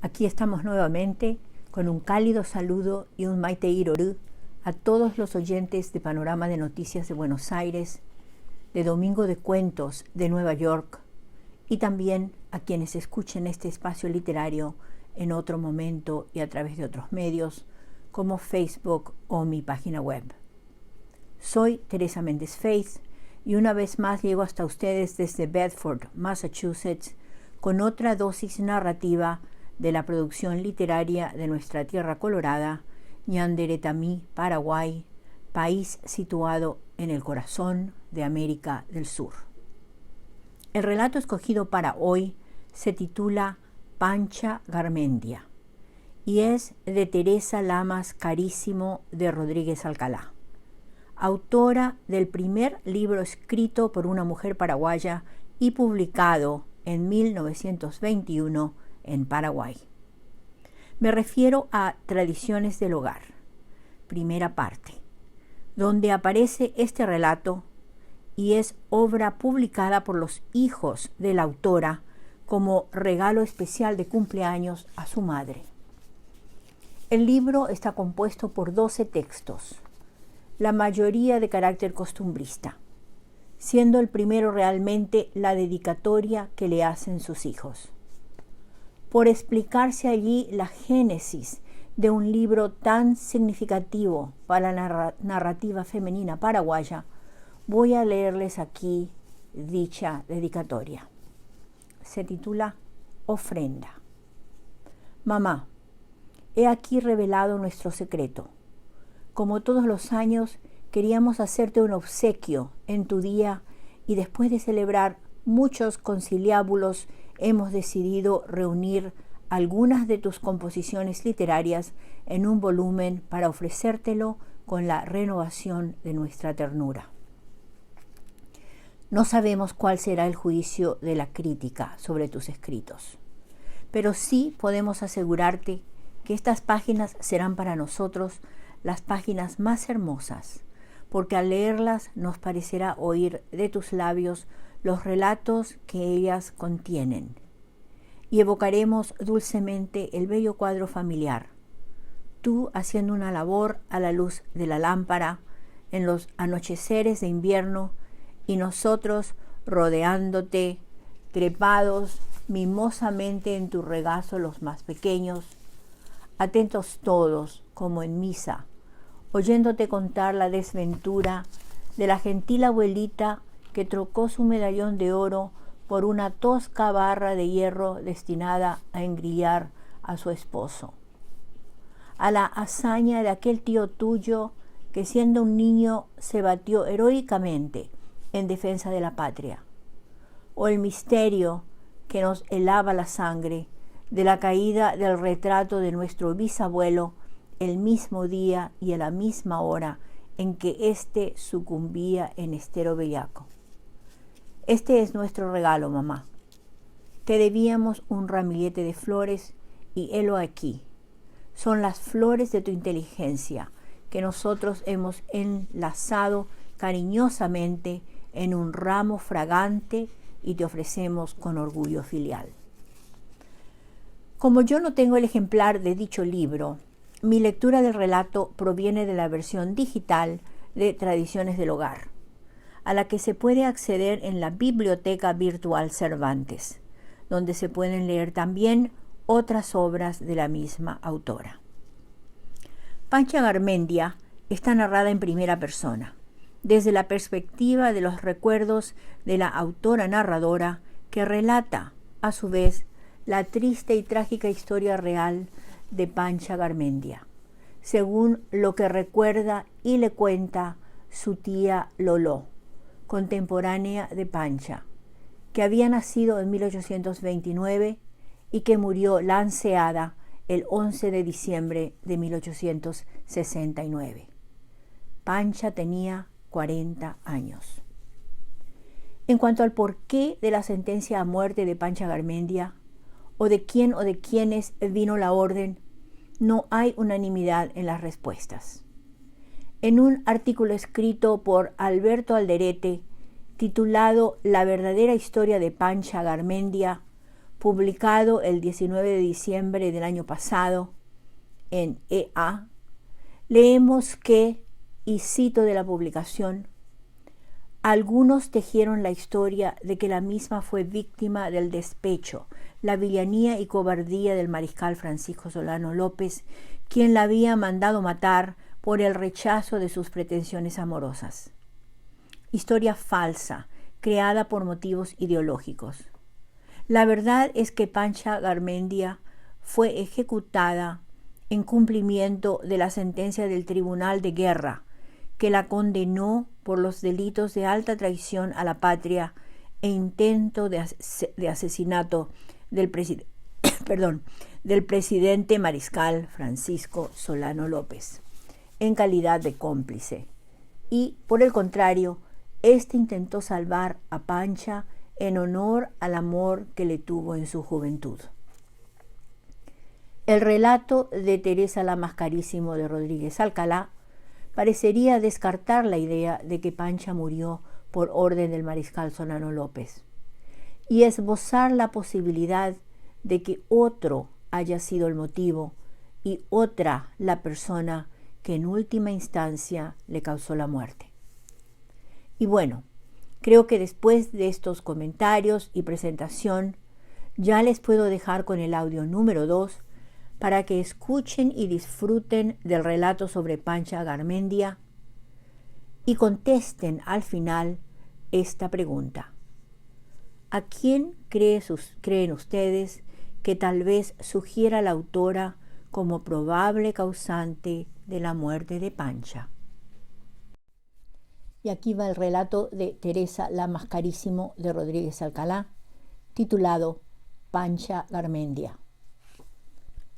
Aquí estamos nuevamente con un cálido saludo y un Maite Iroru a todos los oyentes de Panorama de Noticias de Buenos Aires, de Domingo de Cuentos de Nueva York y también a quienes escuchen este espacio literario en otro momento y a través de otros medios como Facebook o mi página web. Soy Teresa Méndez Faith y una vez más llego hasta ustedes desde Bedford, Massachusetts, con otra dosis narrativa de la producción literaria de nuestra tierra colorada, Ñanderetami, Paraguay, país situado en el corazón de América del Sur. El relato escogido para hoy se titula Pancha Garmendia y es de Teresa Lamas Carísimo de Rodríguez Alcalá, autora del primer libro escrito por una mujer paraguaya y publicado en 1921 en Paraguay. Me refiero a Tradiciones del Hogar, primera parte, donde aparece este relato y es obra publicada por los hijos de la autora como regalo especial de cumpleaños a su madre. El libro está compuesto por 12 textos, la mayoría de carácter costumbrista, siendo el primero realmente la dedicatoria que le hacen sus hijos. Por explicarse allí la génesis de un libro tan significativo para la narrativa femenina paraguaya, voy a leerles aquí dicha dedicatoria. Se titula Ofrenda. Mamá, he aquí revelado nuestro secreto. Como todos los años, queríamos hacerte un obsequio en tu día y después de celebrar muchos conciliábulos, hemos decidido reunir algunas de tus composiciones literarias en un volumen para ofrecértelo con la renovación de nuestra ternura. No sabemos cuál será el juicio de la crítica sobre tus escritos, pero sí podemos asegurarte que estas páginas serán para nosotros las páginas más hermosas, porque al leerlas nos parecerá oír de tus labios los relatos que ellas contienen, y evocaremos dulcemente el bello cuadro familiar, tú haciendo una labor a la luz de la lámpara en los anocheceres de invierno y nosotros rodeándote, trepados mimosamente en tu regazo los más pequeños, atentos todos como en misa, oyéndote contar la desventura de la gentil abuelita que trocó su medallón de oro por una tosca barra de hierro destinada a engrillar a su esposo. A la hazaña de aquel tío tuyo que siendo un niño se batió heroicamente en defensa de la patria. O el misterio que nos helaba la sangre de la caída del retrato de nuestro bisabuelo el mismo día y a la misma hora en que éste sucumbía en estero bellaco. Este es nuestro regalo, mamá. Te debíamos un ramillete de flores y helo aquí. Son las flores de tu inteligencia que nosotros hemos enlazado cariñosamente en un ramo fragante y te ofrecemos con orgullo filial. Como yo no tengo el ejemplar de dicho libro, mi lectura del relato proviene de la versión digital de Tradiciones del Hogar, a la que se puede acceder en la Biblioteca Virtual Cervantes, donde se pueden leer también otras obras de la misma autora. Pancha Garmendia está narrada en primera persona, desde la perspectiva de los recuerdos de la autora narradora que relata, a su vez, la triste y trágica historia real de Pancha Garmendia, según lo que recuerda y le cuenta su tía Loló, contemporánea de Pancha, que había nacido en 1829 y que murió lanceada el 11 de diciembre de 1869. Pancha tenía 40 años. En cuanto al porqué de la sentencia a muerte de Pancha Garmendia, o de quién o de quiénes vino la orden, no hay unanimidad en las respuestas. En un artículo escrito por Alberto Alderete, titulado La verdadera historia de Pancha Garmendia, publicado el 19 de diciembre del año pasado en EA, leemos que, y cito de la publicación, algunos tejieron la historia de que la misma fue víctima del despecho, la villanía y cobardía del mariscal Francisco Solano López, quien la había mandado matar por el rechazo de sus pretensiones amorosas. Historia falsa, creada por motivos ideológicos. La verdad es que Pancha Garmendia fue ejecutada en cumplimiento de la sentencia del Tribunal de Guerra, que la condenó por los delitos de alta traición a la patria e intento de asesinato del presidente mariscal Francisco Solano López, en calidad de cómplice. Y, por el contrario, éste intentó salvar a Pancha en honor al amor que le tuvo en su juventud. El relato de Teresa Lamascarísimo de Rodríguez Alcalá parecería descartar la idea de que Pancha murió por orden del mariscal Solano López y esbozar la posibilidad de que otro haya sido el motivo y otra la persona que en última instancia le causó la muerte. Y bueno, creo que después de estos comentarios y presentación ya les puedo dejar con el audio número 2 para que escuchen y disfruten del relato sobre Pancha Garmendia y contesten al final esta pregunta. ¿A quién creen ustedes que tal vez sugiera la autora como probable causante de la muerte de Pancha? Y aquí va el relato de Teresa Lamascarísimo de Rodríguez Alcalá, titulado Pancha Garmendia.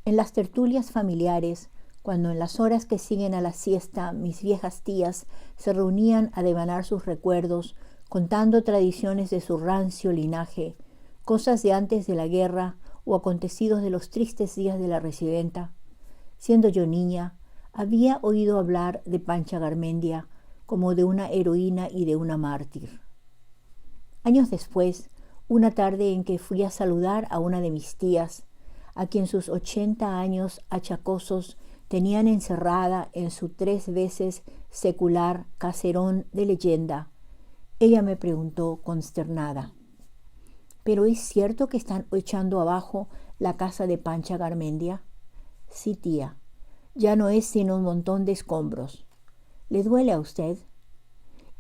En las tertulias familiares, cuando en las horas que siguen a la siesta mis viejas tías se reunían a devanar sus recuerdos, contando tradiciones de su rancio linaje, cosas de antes de la guerra o acontecidos de los tristes días de la residenta, siendo yo niña, había oído hablar de Pancha Garmendia como de una heroína y de una mártir. Años después, una tarde en que fui a saludar a una de mis tías, a quien sus 80 años achacosos tenían encerrada en su 3 veces secular caserón de leyenda, ella me preguntó consternada: ¿pero es cierto que están echando abajo la casa de Pancha Garmendia? Sí, tía, ya no es sino un montón de escombros. ¿Le duele a usted?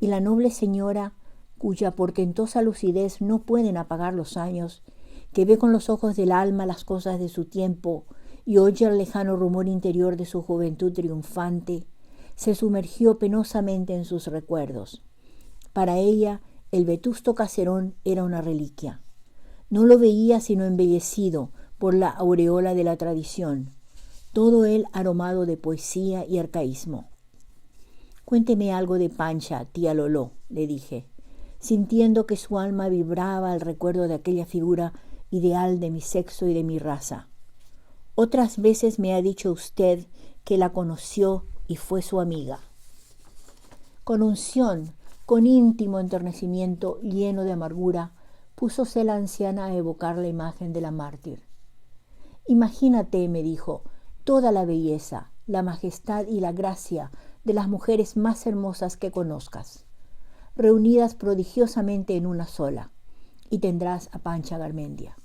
Y la noble señora, cuya portentosa lucidez no pueden apagar los años, que ve con los ojos del alma las cosas de su tiempo y oye el lejano rumor interior de su juventud triunfante, se sumergió penosamente en sus recuerdos. Para ella, el vetusto caserón era una reliquia. No lo veía sino embellecido por la aureola de la tradición, todo él aromado de poesía y arcaísmo. Cuénteme algo de Pancha, tía Loló, le dije, sintiendo que su alma vibraba al recuerdo de aquella figura ideal de mi sexo y de mi raza. Otras veces me ha dicho usted que la conoció y fue su amiga. Con unción, con íntimo enternecimiento lleno de amargura, púsose la anciana a evocar la imagen de la mártir. Imagínate, me dijo, toda la belleza, la majestad y la gracia de las mujeres más hermosas que conozcas, reunidas prodigiosamente en una sola, y tendrás a Pancha Garmendia,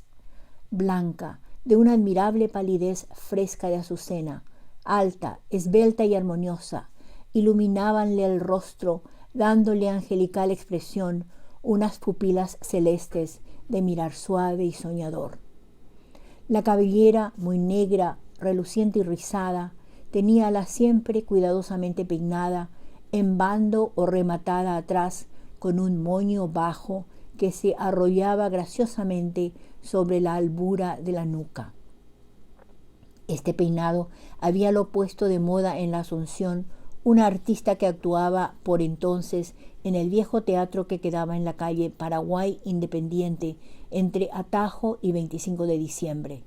blanca, de una admirable palidez fresca de azucena, alta, esbelta y armoniosa, iluminábanle el rostro, dándole angelical expresión unas pupilas celestes de mirar suave y soñador. La cabellera, muy negra, reluciente y rizada, teníala siempre cuidadosamente peinada, en bando o rematada atrás con un moño bajo que se arrollaba graciosamente sobre la albura de la nuca. Este peinado habíalo puesto de moda en la Asunción una artista que actuaba por entonces en el viejo teatro que quedaba en la calle Paraguay Independiente entre Atajo y 25 de diciembre.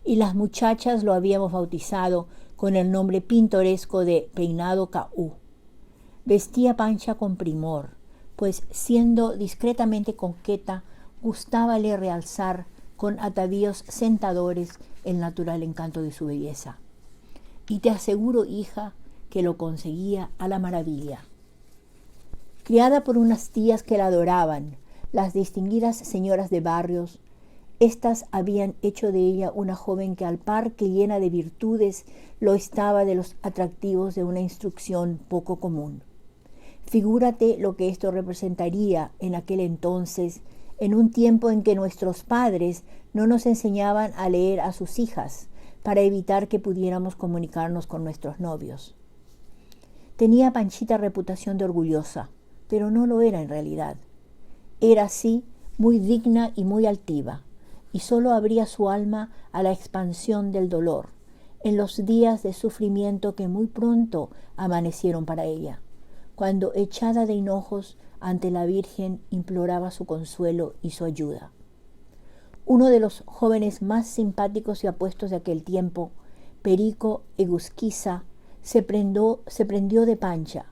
Y las muchachas lo habíamos bautizado con el nombre pintoresco de Peinado K.U. Vestía Pancha con primor, pues siendo discretamente coqueta, gustábale realzar con atavíos sentadores el natural encanto de su belleza. Y te aseguro, hija, que lo conseguía a la maravilla. Criada por unas tías que la adoraban, las distinguidas señoras de barrios, estas habían hecho de ella una joven que al par que llena de virtudes lo estaba de los atractivos de una instrucción poco común. Figúrate lo que esto representaría en aquel entonces, en un tiempo en que nuestros padres no nos enseñaban a leer a sus hijas para evitar que pudiéramos comunicarnos con nuestros novios. Tenía Panchita reputación de orgullosa, pero no lo era en realidad. Era sí muy digna y muy altiva, y solo abría su alma a la expansión del dolor, en los días de sufrimiento que muy pronto amanecieron para ella, cuando echada de hinojos ante la Virgen imploraba su consuelo y su ayuda. Uno de los jóvenes más simpáticos y apuestos de aquel tiempo, Perico Egusquiza, se prendió de Pancha,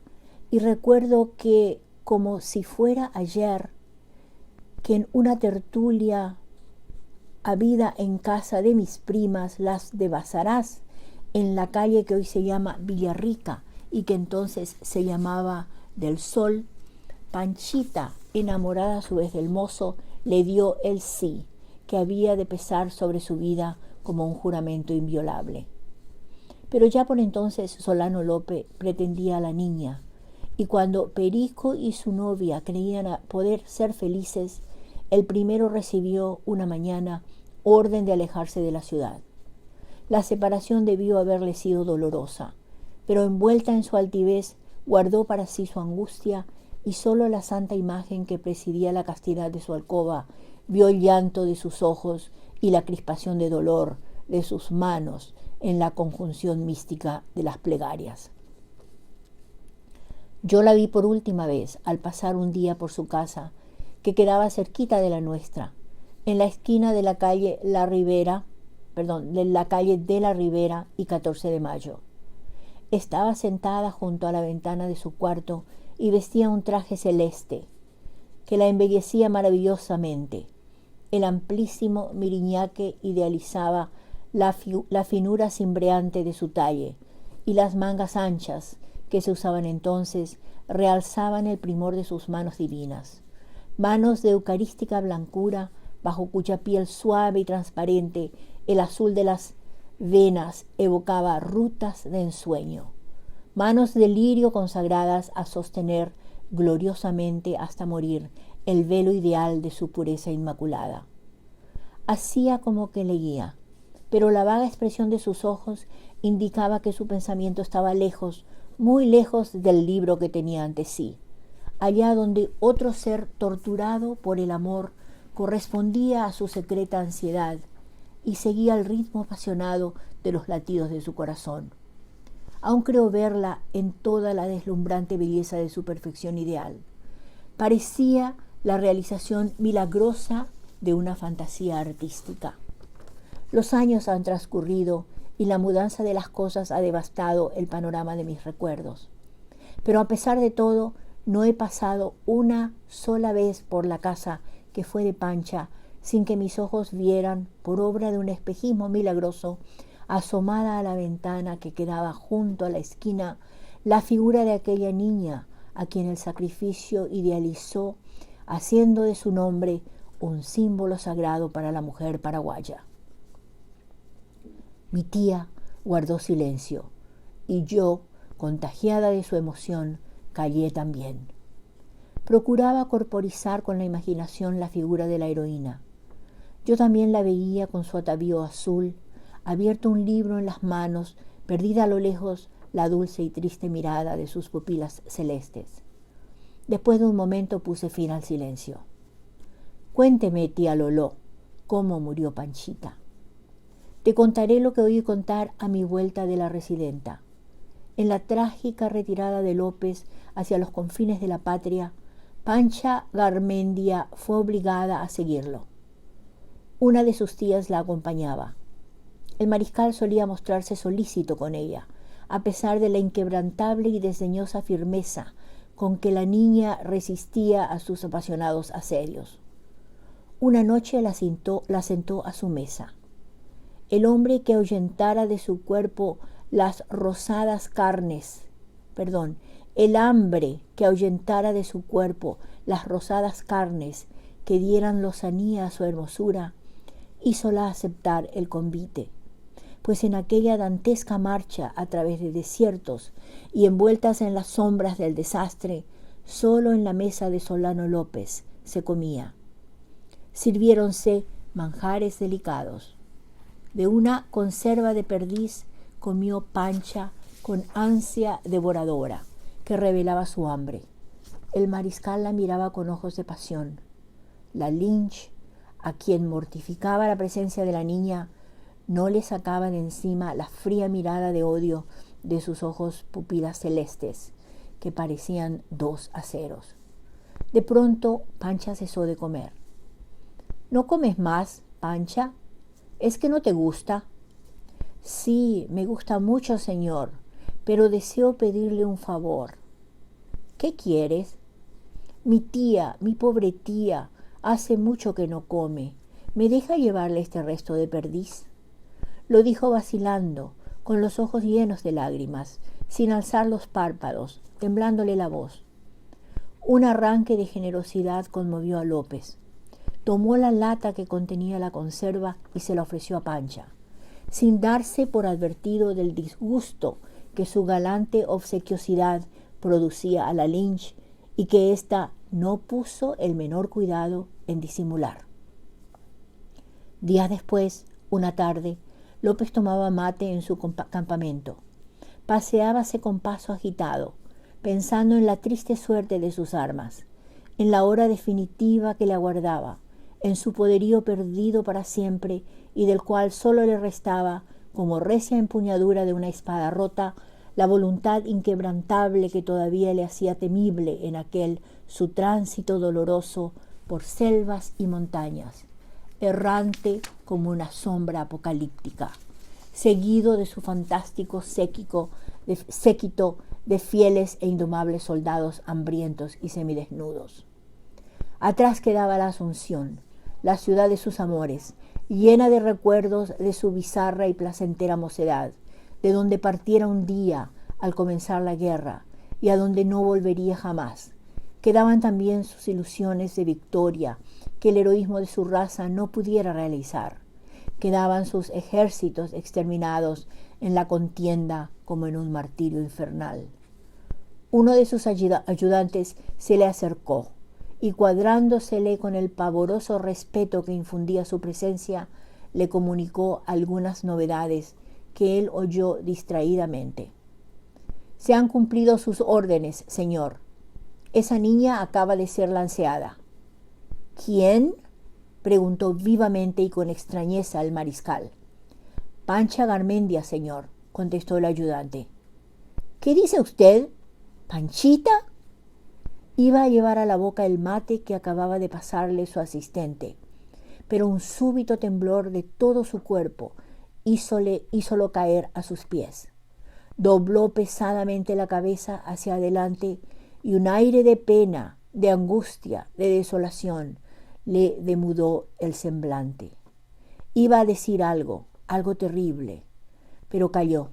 y recuerdo que, como si fuera ayer, que en una tertulia habida en casa de mis primas, las de Basarás, en la calle que hoy se llama Villarrica y que entonces se llamaba del Sol, Panchita, enamorada a su vez del mozo, le dio el sí, que había de pesar sobre su vida como un juramento inviolable. Pero ya por entonces Solano Lope pretendía a la niña, y cuando Perico y su novia creían poder ser felices, el primero recibió una mañana orden de alejarse de la ciudad. La separación debió haberle sido dolorosa, pero envuelta en su altivez guardó para sí su angustia, y solo la santa imagen que presidía la castidad de su alcoba vio el llanto de sus ojos y la crispación de dolor de sus manos en la conjunción mística de las plegarias. Yo la vi por última vez al pasar un día por su casa, que quedaba cerquita de la nuestra, en la esquina de la calle de la Ribera y 14 de Mayo. Estaba sentada junto a la ventana de su cuarto y vestía un traje celeste que la embellecía maravillosamente. El amplísimo miriñaque idealizaba la finura cimbreante de su talle, y las mangas anchas que se usaban entonces realzaban el primor de sus manos divinas, manos de eucarística blancura, bajo cuya piel suave y transparente el azul de las venas evocaba rutas de ensueño, manos de lirio consagradas a sostener gloriosamente hasta morir el velo ideal de su pureza inmaculada. Hacía como que leía, pero la vaga expresión de sus ojos indicaba que su pensamiento estaba lejos, muy lejos del libro que tenía ante sí, allá donde otro ser torturado por el amor correspondía a su secreta ansiedad y seguía el ritmo apasionado de los latidos de su corazón. Aún creo verla en toda la deslumbrante belleza de su perfección ideal. Parecía la realización milagrosa de una fantasía artística. Los años han transcurrido y la mudanza de las cosas ha devastado el panorama de mis recuerdos. Pero a pesar de todo, no he pasado una sola vez por la casa que fue de Pancha sin que mis ojos vieran, por obra de un espejismo milagroso, asomada a la ventana que quedaba junto a la esquina, la figura de aquella niña a quien el sacrificio idealizó, haciendo de su nombre un símbolo sagrado para la mujer paraguaya. Mi tía guardó silencio y yo, contagiada de su emoción, callé también. Procuraba corporizar con la imaginación la figura de la heroína. Yo también la veía con su atavío azul, abierto un libro en las manos, perdida a lo lejos la dulce y triste mirada de sus pupilas celestes. Después de un momento puse fin al silencio. Cuénteme, tía Loló, cómo murió Panchita. Te contaré lo que oí contar a mi vuelta de la residenta. En la trágica retirada de López hacia los confines de la patria, Pancha Garmendia fue obligada a seguirlo. Una de sus tías la acompañaba. El mariscal solía mostrarse solícito con ella, a pesar de la inquebrantable y desdeñosa firmeza con que la niña resistía a sus apasionados asedios. Una noche la sentó a su mesa. El hombre que ahuyentara de su cuerpo las rosadas carnes, el hambre que ahuyentara de su cuerpo las rosadas carnes que dieran lozanía a su hermosura, hízola aceptar el convite, pues en aquella dantesca marcha a través de desiertos y envueltas en las sombras del desastre, solo en la mesa de Solano López se comía. Sirviéronse manjares delicados. De una conserva de perdiz comió Pancha con ansia devoradora que revelaba su hambre. El mariscal la miraba con ojos de pasión. La Lynch, a quien mortificaba la presencia de la niña, no le sacaba de encima la fría mirada de odio de sus ojos pupilas celestes, que parecían dos aceros. De pronto Pancha cesó de comer. ¿No comes más, Pancha? ¿Es que no te gusta? Sí, me gusta mucho, señor, pero deseo pedirle un favor. ¿Qué quieres? Mi pobre tía, hace mucho que no come. ¿Me deja llevarle este resto de perdiz? Lo dijo vacilando, con los ojos llenos de lágrimas, sin alzar los párpados, temblándole la voz. Un arranque de generosidad conmovió a López. Tomó la lata que contenía la conserva y se la ofreció a Pancha, sin darse por advertido del disgusto que su galante obsequiosidad producía a la Lynch y que ésta no puso el menor cuidado en disimular. Días después, una tarde, López tomaba mate en su campamento. Paseábase con paso agitado, pensando en la triste suerte de sus armas, en la hora definitiva que le aguardaba, en su poderío perdido para siempre y del cual solo le restaba, como recia empuñadura de una espada rota, la voluntad inquebrantable que todavía le hacía temible en aquel su tránsito doloroso por selvas y montañas, errante como una sombra apocalíptica, seguido de su fantástico séquito de fieles e indomables soldados hambrientos y semidesnudos. Atrás quedaba la Asunción, la ciudad de sus amores, llena de recuerdos de su bizarra y placentera mocedad, de donde partiera un día al comenzar la guerra y a donde no volvería jamás. Quedaban también sus ilusiones de victoria que el heroísmo de su raza no pudiera realizar. Quedaban sus ejércitos exterminados en la contienda como en un martirio infernal. Uno de sus ayudantes se le acercó y, cuadrándosele con el pavoroso respeto que infundía su presencia, le comunicó algunas novedades que él oyó distraídamente. Se han cumplido sus órdenes, señor. Esa niña acaba de ser lanceada. ¿Quién? Preguntó vivamente y con extrañeza el mariscal. Pancha Garmendia, señor, contestó el ayudante. ¿Qué dice usted? ¿Panchita? Iba a llevar a la boca el mate que acababa de pasarle su asistente, pero un súbito temblor de todo su cuerpo hízolo caer a sus pies. Dobló pesadamente la cabeza hacia adelante y un aire de pena, de angustia, de desolación le demudó el semblante. Iba a decir algo terrible, pero calló,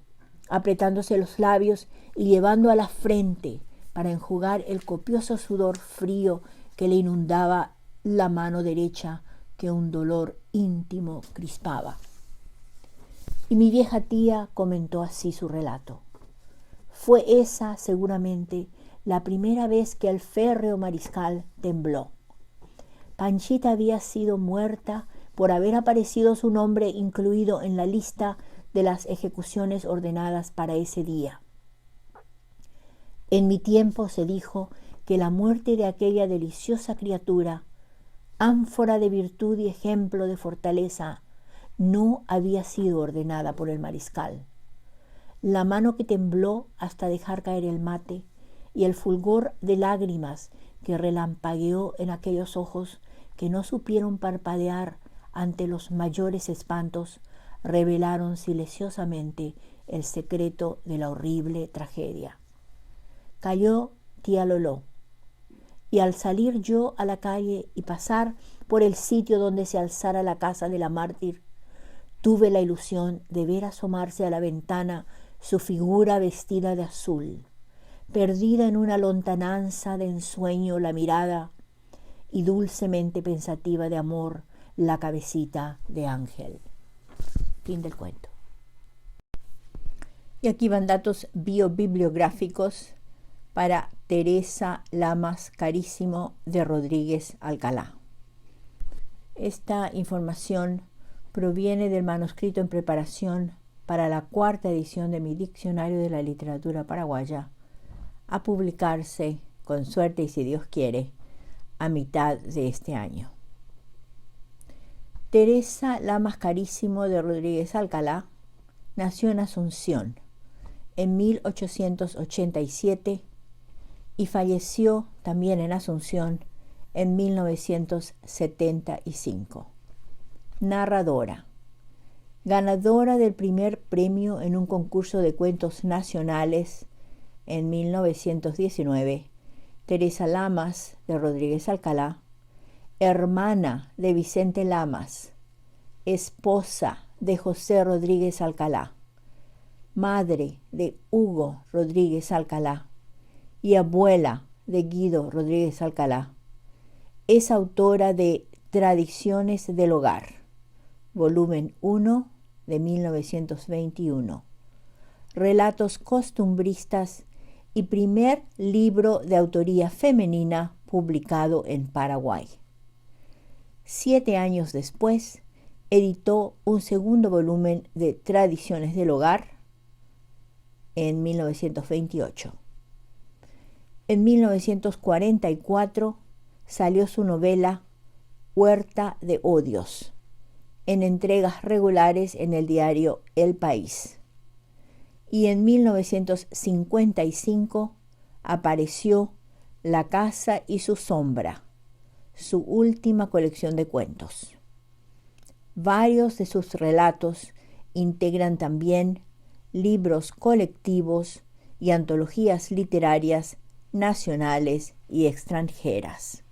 apretándose los labios y llevando a la frente para enjugar el copioso sudor frío que le inundaba la mano derecha que un dolor íntimo crispaba. Y mi vieja tía comentó así su relato. Fue esa, seguramente, la primera vez que el férreo mariscal tembló. Panchita había sido muerta por haber aparecido su nombre incluido en la lista de las ejecuciones ordenadas para ese día. En mi tiempo se dijo que la muerte de aquella deliciosa criatura, ánfora de virtud y ejemplo de fortaleza, no había sido ordenada por el mariscal. La mano que tembló hasta dejar caer el mate y el fulgor de lágrimas que relampagueó en aquellos ojos que no supieron parpadear ante los mayores espantos, revelaron silenciosamente el secreto de la horrible tragedia. Cayó tía Loló. y al salir yo a la calle y pasar por el sitio donde se alzara la casa de la mártir, tuve la ilusión de ver asomarse a la ventana su figura vestida de azul, perdida en una lontananza de ensueño la mirada y dulcemente pensativa de amor la cabecita de ángel. Fin del cuento. Y aquí van datos biobibliográficos para Teresa Lamas Carísimo de Rodríguez Alcalá. Esta información proviene del manuscrito en preparación para la 4ª edición de mi Diccionario de la Literatura Paraguaya, a publicarse, con suerte y si Dios quiere, a mitad de este año. Teresa Lamas Carísimo de Rodríguez Alcalá nació en Asunción en 1887 y falleció también en Asunción en 1975. Narradora. Ganadora del primer premio en un concurso de cuentos nacionales en 1919, Teresa Lamas de Rodríguez Alcalá, hermana de Vicente Lamas, esposa de José Rodríguez Alcalá, madre de Hugo Rodríguez Alcalá y abuela de Guido Rodríguez Alcalá. Es autora de Tradiciones del Hogar, volumen 1 de 1921, Relatos costumbristas y primer libro de autoría femenina publicado en Paraguay. 7 años después, editó un segundo volumen de Tradiciones del Hogar en 1928. En 1944 salió su novela Huerta de Odios, en entregas regulares en el diario El País. Y en 1955 apareció La casa y su sombra, su última colección de cuentos. Varios de sus relatos integran también libros colectivos y antologías literarias nacionales y extranjeras.